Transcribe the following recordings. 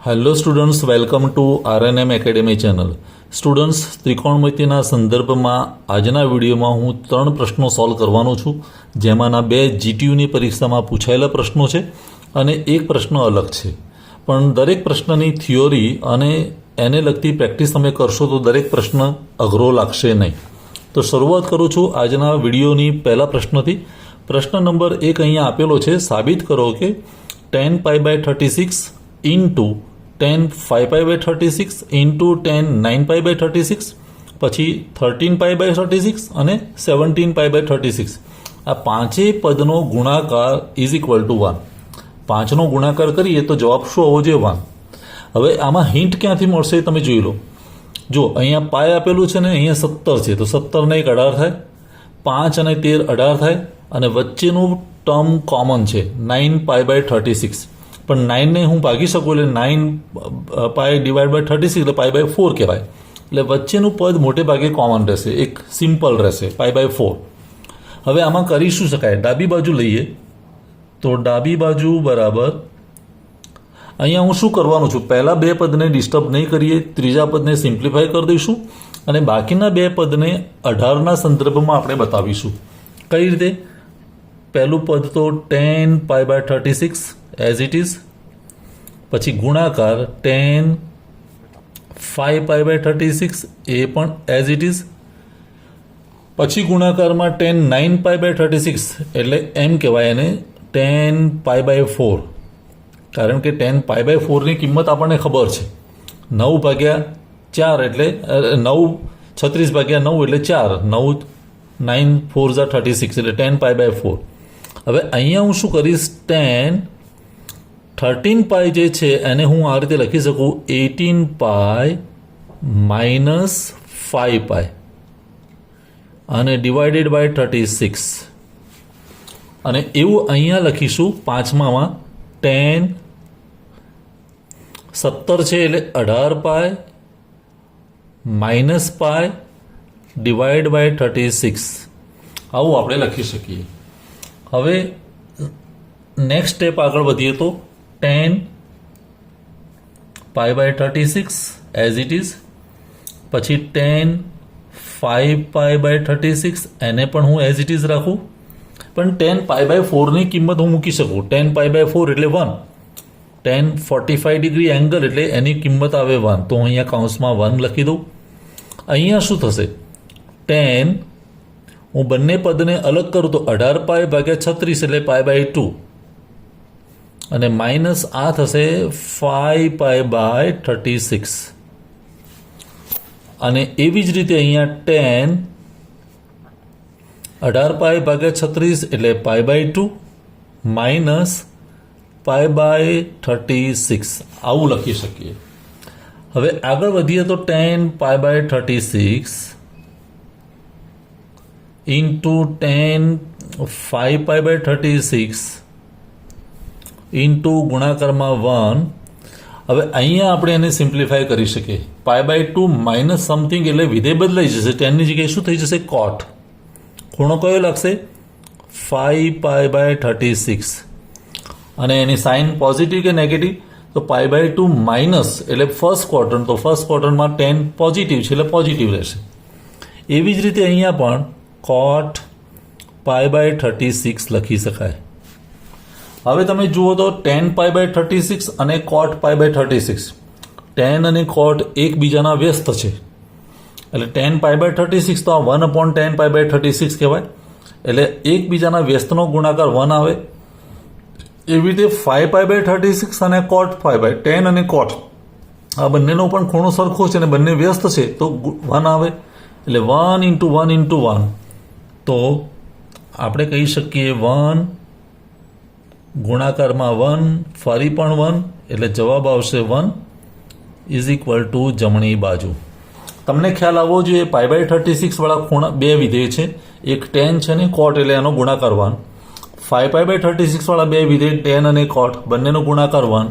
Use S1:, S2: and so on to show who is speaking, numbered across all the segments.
S1: Hello students, welcome to RNM academy channel. Students, ત્રિકોણમિતિના સંદર્ભમાં આજના વિડીયોમાં હું 3 પ્રશ્નો સોલ્વ કરવાનો છું, જેમાંના 2 જીટીયુની પરીક્ષામાં પૂછાયેલા પ્રશ્નો છે અને એક પ્રશ્ન અલગ છે. પણ દરેક પ્રશ્નની થિયોરી અને એને લગતી પ્રેક્ટિસ તમે કરશો તો દરેક પ્રશ્ન અઘરો લાગશે નહીં. તો શરૂઆત કરું છું આજના વિડીયોની પહેલા પ્રશ્નથી. પ્રશ્ન નંબર 1 અહીંયા આપેલો છે. સાબિત કરો કે 10π/36 ઇન્ટુ 10π/36 ઇન્ટુ 10/9π/36 પછી 13π/36 અને 17π/36 આ પાંચેય પદનો ગુણાકાર ઇઝ ઇક્વલ ટુ 1. 5નો ગુણાકાર કરીએ તો જવાબ શું આવવો જોઈએ? 1. હવે આમાં હિન્ટ ક્યાંથી મળશે તમે જોઈ લો. જો અહીંયા પાય આપેલું છે ને અહીંયા 17 છે, તો 17 ને 1 18 થાય, 5 અને 13 18 થાય અને વચ્ચેનું ટર્મ કોમન છે 9π/36. પણ 9ને હું ભાગી શકું એટલે 9π/36 એટલે π/4 કહેવાય. એટલે વચ્ચેનું પદ મોટે ભાગે કોમન રહેશે, એક સિમ્પલ રહેશે π/4. હવે આમાં કરી શું શકાય? ડાબી બાજુ લઈએ તો ડાબી બાજુ બરાબર અહીંયા હું શું કરવાનું છું, પહેલાં 2 પદને ડિસ્ટર્બ નહીં કરીએ, ત્રીજા પદને સિમ્પ્લિફાય કરી દઈશું અને બાકીના 2 પદને 18ના સંદર્ભમાં આપણે બતાવીશું. કઈ રીતે? પહેલું પદ તો 10π/36 એઝ ઇટ ઇઝ, પછી ગુણાકાર 10 એ પણ એઝ ઇટ ઇઝ, પછી ગુણાકારમાં 10 એટલે એમ કહેવાય એને 10π/4, કારણ કે 10π/4ની કિંમત આપણને ખબર છે. 9/4 એટલે 36/9 એટલે 4, 9 9 4 36 એટલે 10π/4. હવે અહીંયા હું શું કરીશ, 13π જે છે એને હું આ રીતે લખી શકું 18π - 5π અને ડિવાઇડેડ બાય 36. અને એવું અહીંયા લખીશું 5માં 10 17 છે એટલે 18π - π ડિવાઇડ બાય 36. આવું આપણે લખી શકીએ. હવે નેક્સ્ટ સ્ટેપ આગળ વધીએ તો 10π/36 એઝ ઇટ ઇઝ, પછી 10 એને પણ હું એઝ ઇટ ઇઝ રાખું, પણ 10π/4ની કિંમત હું મૂકી શકું. 10π/4 એટલે 1, 10 45 ડિગ્રી એંગલ એટલે એની કિંમત આવે 1, તો હું અહીંયા કૌંસમાં 1 લખી દઉં. અહીંયા શું થશે, 10 હું બંને પદને અલગ કરું તો 18π/36 એટલે π/2 અને માઇનસ આ થશે 5π/36. અને એવી જ રીતે અહીંયા 10 18π/36 એટલે π/2 માઇનસ π/36 આવું લખી શકીએ. હવે આગળ વધીએ તો 10π/36 ઇન્ટુ 10 5π/36 ઇન્ટુ ગુણાકારમાં 1. હવે અહીંયા આપણે એને સિમ્પ્લિફાય કરી શકીએ. π/2 માઇનસ સમથિંગ એટલે વિધેય બદલાઈ જશે, 10ની જગ્યાએ શું થઈ જશે, કોટ. ખૂણો કયો લાગશે, 5π/36 અને એની સાઇન પોઝિટિવ કે નેગેટિવ, તો π/2 માઇનસ એટલે ફર્સ્ટ ક્વોર્ટર, તો ફર્સ્ટ ક્વોર્ટરમાં 10 પોઝિટિવ છે એટલે પોઝિટિવ રહેશે. એવી જ રીતે અહીંયા પણ કોટ π/36 લખી શકાય. હવે તમે જુઓ તો 10π/36 અને કોટ π/36, 10 અને કોટ એકબીજાના વ્યસ્ત છે એટલે 10π/36 તો આ 1/10π/36 કહેવાય, એટલે એકબીજાના વ્યસ્તનો ગુણાકાર 1 આવે. એવી રીતે 5π/36 અને કોટ 10 અને કોટ આ બંનેનો પણ ખૂણો સરખો છે અને બંને વ્યસ્ત છે તો 1 આવે, એટલે 1 × 1 × 1, તો આપણે કહી શકીએ 1 ગુણાકારમાં 1 ફરી પણ 1 એટલે જવાબ આવશે 1 ઇઝ ઇક્વલ ટુ જમણી બાજુ. તમને ખ્યાલ આવવો જોઈએ π/36 વાળા ખૂણા 2 વિધેય છે, એક 10 છે ને કોટ એટલે એનો ગુણાકાર 1. 5π/36 વાળા 2 વિધેય 10 અને કોટ બંનેનો ગુણાકાર 1,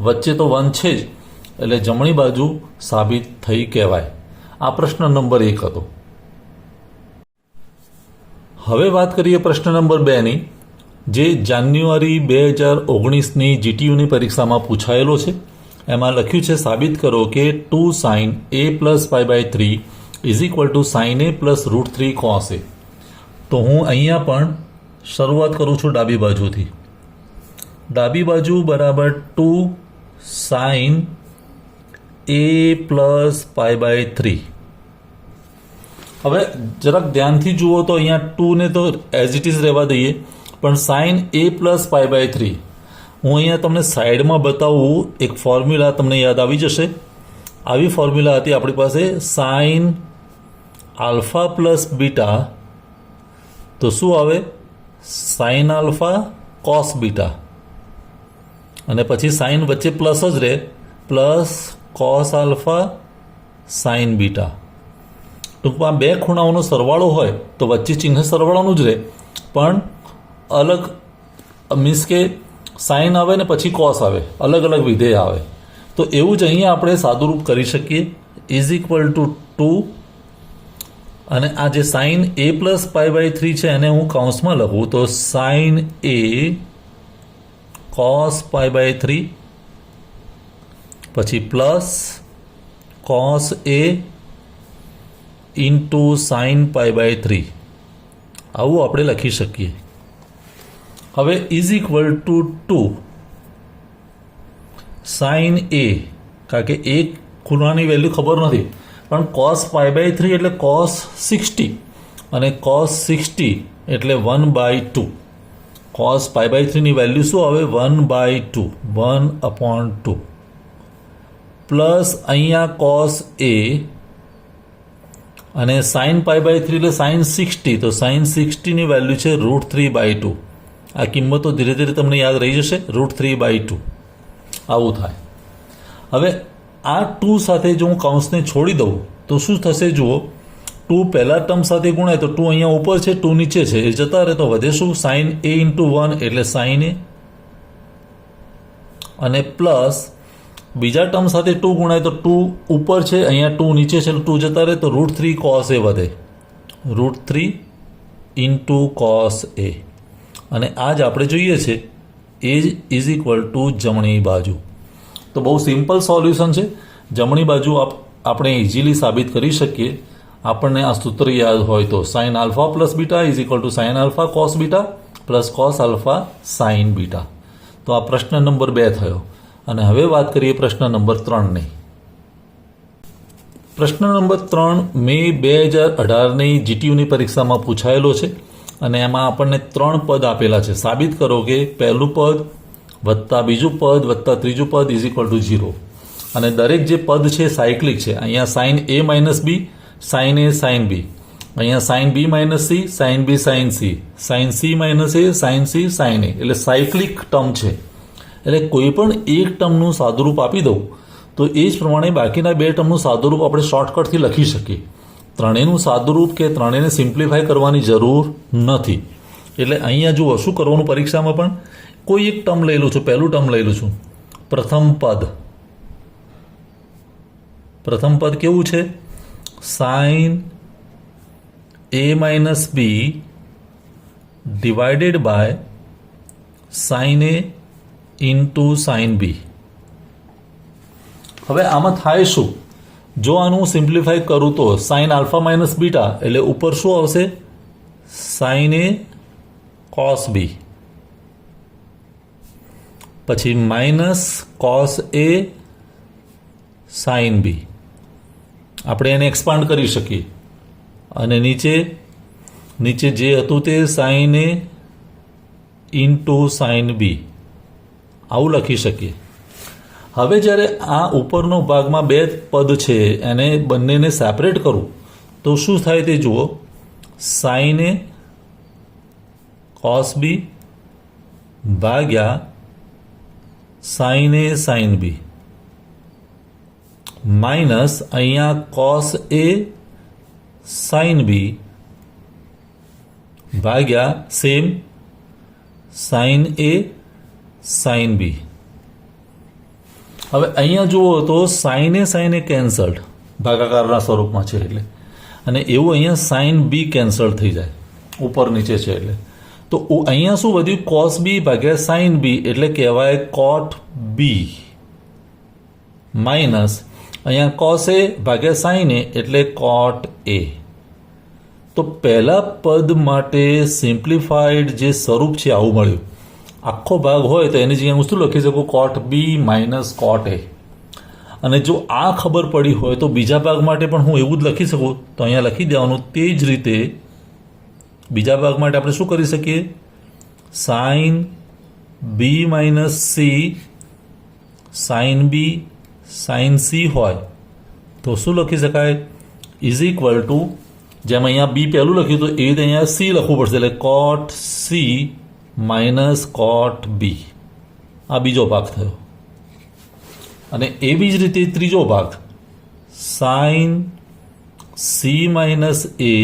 S1: વચ્ચે તો 1 છે જ એટલે જમણી બાજુ સાબિત થઈ કહેવાય. આ પ્રશ્ન નંબર 1 હતો. હવે વાત કરીએ પ્રશ્ન નંબર 2ની, જે જાન્યુઆરી 2019ની જીટીયુની પરીક્ષામાં પૂછાયેલો છે. એમાં લખ્યું છે સાબિત કરો કે 2 sin a plus pi by 3 is equal to sin a plus √3 cos a. તો હું અહીંયા પણ શરૂઆત કરું છું ડાબી બાજુથી. ડાબી બાજુ બરાબર 2 sin a plus pi by 3. હવે જરાક ધ્યાનથી જુઓ તો અહીંયા 2 ને તો એઝ ઇટ ઇઝ રહેવા દઈએ, પણ sin a plus pi by 3 હું અહીંયા તમને સાઈડમાં બતાવું. એક ફોર્મ્યુલા તમને યાદ આવી જશે. આવી ફોર્મ્યુલા હતી આપણી પાસે, સાઇન આલ્ફા પ્લસ બીટા, તો શું આવે સાઇન આલ્ફા કોસ બીટા, અને પછી સાઇન વચ્ચે પ્લસ જ રહે, plus cos alpha sign beta. ટૂંકમાં બે ખૂણાઓનો સરવાળો હોય તો વચ્ચે ચિહ્ન સરવાળાનું જ રહે, પણ અલગ મીન્સ કે સાઇન આવે ને પછી કોસ આવે, અલગ અલગ વિધેય આવે. તો એવું જ અહીંયા આપણે સાદુરૂપ કરી શકીએ. ઇઝ ઇક્વલ ટુ 2, અને આ જે sine a plus pi by 3 છે એને હું કૌંસમાં લખું તો sine a cos pi by 3 પછી plus cos a into sine pi by 3. આવું આપણે લખી શકીએ. હવે is equal to 2 sine a, કારણ કે એક ખૂણાની વેલ્યુ ખબર નથી, પણ કોસ પાઈ બાય 3 એટલે કોસ 60, અને કોસ 60 એટલે 1/2. કોસ પાઈ બાય 3 ની વેલ્યુ શું આવે 1/2, 1/2, પ્લસ અહીંયા કોસ a, અને સાઇન પાઈ બાય 3 એટલે સાઇન 60, તો સાઇન 60 ની વેલ્યુ છે √3/2. આ કિંમતો ધીરે ધીરે તમને યાદ રહી જશે, √3/2 આવું થાય. હવે આ 2 સાથે જો હું કૌંસને છોડી દઉં તો શું થશે જુઓ, 2 પહેલા ટર્મ સાથે ગુણાય તો 2 અહીંયા ઉપર છે, 2 નીચે છે, એ જતા રહે તો વધે શું સાઇન a ઇન્ટુ 1 એટલે સાઇન a, અને પ્લસ બીજા ટર્મ સાથે 2 ગુણાય તો 2 ઉપર છે, અહીંયા 2 નીચે છે, 2 જતા રહે તો √3 cos a વધે, √3 ઇન્ટુ cos a. અને આ જ આપણે જોઈએ છે એ ઇઝ ઇક્વલ ટુ જમણી બાજુ. તો બહુ સિમ્પલ સોલ્યુશન છે. જમણી બાજુ આપણે ઇઝીલી સાબિત કરી શકીએ. આપણને આ સૂત્ર યાદ હોય તો sine alpha plus beta is equal two sine alpha cos beta plus cos alpha sign beta. તો આ પ્રશ્ન નંબર 2 થયો. અને હવે વાત કરીએ પ્રશ્ન નંબર 3ની. પ્રશ્ન નંબર 3 મે 2018ની જીટીયુની પરીક્ષામાં પૂછાયેલો છે, અને એમાં આપણને 3 પદ આપેલા છે. સાબિત કરો કે પહેલું પદ વત્તા બીજું પદ વત્તા ત્રીજું પદ ઇઝ ઇક્વલ ટુ 0. અને દરેક જે પદ છે સાયક્લિક છે. અહીંયા sine a minus B, sine a sine B, અહીંયા sine b minus C, sine b sine C, sine c minus a, sine c sine a, એટલે સાયક્લિક ટર્મ છે. એટલે કોઈ પણ એક ટર્મનું સાદુરૂપ આપી દઉં તો એ જ પ્રમાણે બાકીના 2 ટર્મનું સાદુરૂપ આપણે શોર્ટકટથી લખી શકીએ. ત્રણેયનું સાદુરૂપ કે ત્રણેયને સિમ્પ્લિફાય કરવાની જરૂર નથી. એટલે અહીંયા જુઓ શું કરવાનું, પરીક્ષામાં પણ કોઈ એક ટર્મ લઈ લઉં છું. પહેલું ટર્મ લઈ લઉં છું, પ્રથમ પદ. પ્રથમ પદ કેવું છે, sine a minus B divided by sine a into sine B. હવે આમાં થાય શું, જો આનું સિમ્પ્લિફાય કરું તો સાઇન આલ્ફા માઇનસ બીટા એટલે ઉપર શું આવશે સાઇન a કોસ બી, પછી minus cos a sine B. આપણે એને એક્સપાન્ડ કરી શકીએ, અને નીચે જે હતું તે sine a into sine B આવું લખી શકીએ. હવે જ્યારે આ ઉપરનો ભાગમાં 2 પદ છે એને બંનેને સેપરેટ કરું તો શું થાય તે જુઓ, સાઇન a કોસ બી ભાગ્યા sine a sine B, minus અહીંયા કોસ a સાઇન બી ભાગ્યા same sine a sine B. હવે અહીંયા જુઓ તો સાઇન એ કેન્સલ્ડ ભાગાકારના સ્વરૂપમાં છે એટલે, અને એવું અહીંયા સાઇન બી કેન્સલ થઈ જાય ઉપર નીચે છે એટલે. તો અહીંયા શું વધ્યું, કોસ બી ભાગ્યા સાઇન બી એટલે કહેવાય કોટ બી. માઇનસ અહીંયા કોસ એ ભાગ્યા સાઇન એ એટલે કોટ એ. તો પહેલા પદ માટે સિમ્પ્લિફાઈડ જે સ્વરૂપ છે આવું મળ્યું. આખો ભાગ હોય તો એની જગ્યાએ હું શું લખી શકું? કોટ બી માઇનસ કોટ એ. અને જો આ ખબર પડી હોય તો બીજા ભાગ માટે પણ હું એવું જ લખી શકું. તો અહીંયા લખી દેવાનું. તે જ રીતે બીજા ભાગ માટે આપણે શું કરી શકીએ? Sine B minus C sine B sine C હોય તો શું લખી શકાય? ઇઝ ઇક્વલ ટુ, જેમ અહીંયા બી પહેલું લખ્યું તો એ રીતે અહીંયા સી લખવું પડશે, એટલે કોટ સી માઇનસ કોટ બી. આ બીજો ભાગ થયો. અને એવી જ રીતે ત્રીજો ભાગ, sign C minus A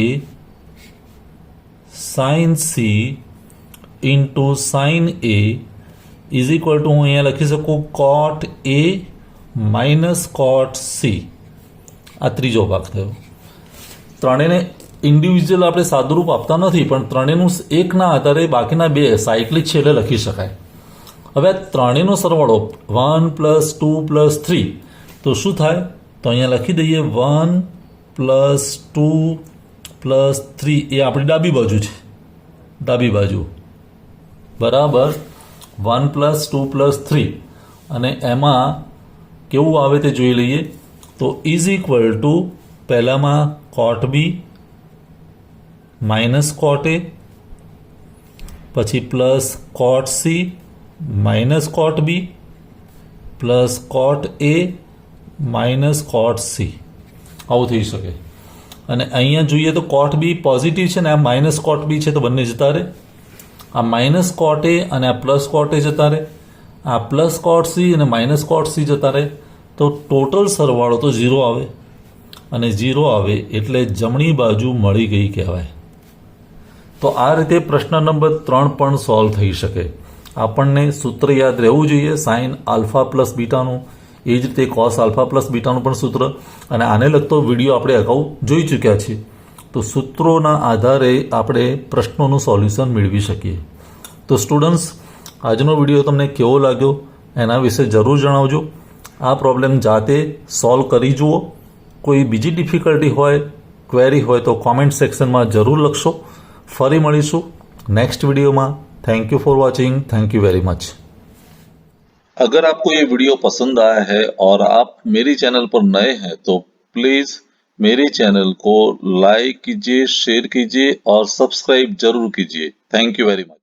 S1: sign C into sign A is equal two, હું અહીંયા લખી શકું કોટ એ માઇનસ કોટ સી. આ ત્રીજો ભાગ થયો. ત્રણેયને ઇન્ડિવિજ્યુઅલ આપણે સાદુરૂપ આપતા નથી, પણ ત્રણેયનું એકના આધારે બાકીના બે સાયક્લિક છે એટલે લખી શકાય. હવે આ ત્રણેયનો સરવાળો 1 + 2 + 3 તો શું થાય? તો અહીંયા લખી દઈએ 1 + 2 + 3 એ આપણી ડાબી બાજુ છે. ડાબી બાજુ બરાબર 1 + 2 + 3. અને એમાં કેવું આવે તે જોઈ લઈએ. તો ઇઝ ઇક્વલ ટુ પહેલામાં કોટ બી માઇનસ કોટ એ, પછી plus cot C minus cot B plus cot A minus cot C. આવું થઈ શકે. અને અહીંયા જોઈએ તો કોટ બી પોઝિટિવ છે ને આ માઇનસ કોટ બી છે તો બંને જતા રહે. આ માઇનસ કોટ એ અને આ પ્લસ કોટ એ જતા રહે. આ પ્લસ કોટ સી અને માઇનસ કોટ સી જતા રહે. તો ટોટલ સરવાળો તો 0 આવે. અને 0 આવે એટલે જમણી બાજુ મળી ગઈ કહેવાય. તો આ રીતે પ્રશ્ન નંબર 3 પણ સોલ્વ થઈ શકે. આપણને સૂત્ર યાદ રહેવું જોઈએ, સાઇન આલ્ફા પ્લસ બીટાનું. એ જ રીતે કોસ આલ્ફા પ્લસ બીટાનું પણ સૂત્ર. અને આને લગતો વિડીયો આપણે અગાઉ જોઈ ચૂક્યા છીએ. તો સૂત્રોના આધારે આપણે પ્રશ્નોનું સોલ્યુશન મેળવી શકીએ. તો સ્ટુડન્ટ્સ, આજનો વિડીયો તમને કેવો લાગ્યો એના વિશે જરૂર જણાવજો. આ પ્રોબ્લેમ જાતે સોલ્વ કરી જુઓ. કોઈ બીજી ડિફિકલ્ટી હોય, ક્વેરી હોય તો કોમેન્ટ સેક્શનમાં જરૂર લખશો. ફરી મળીશું नेक्स्ट वीडियो में। Thank you for watching. Thank you very much. अगर आपको ये वीडियो पसंद आया है और आप मेरी चैनल पर नए हैं तो प्लीज मेरे चैनल को लाइक कीजिए, शेयर कीजिए और सब्सक्राइब जरूर कीजिए। Thank you very much.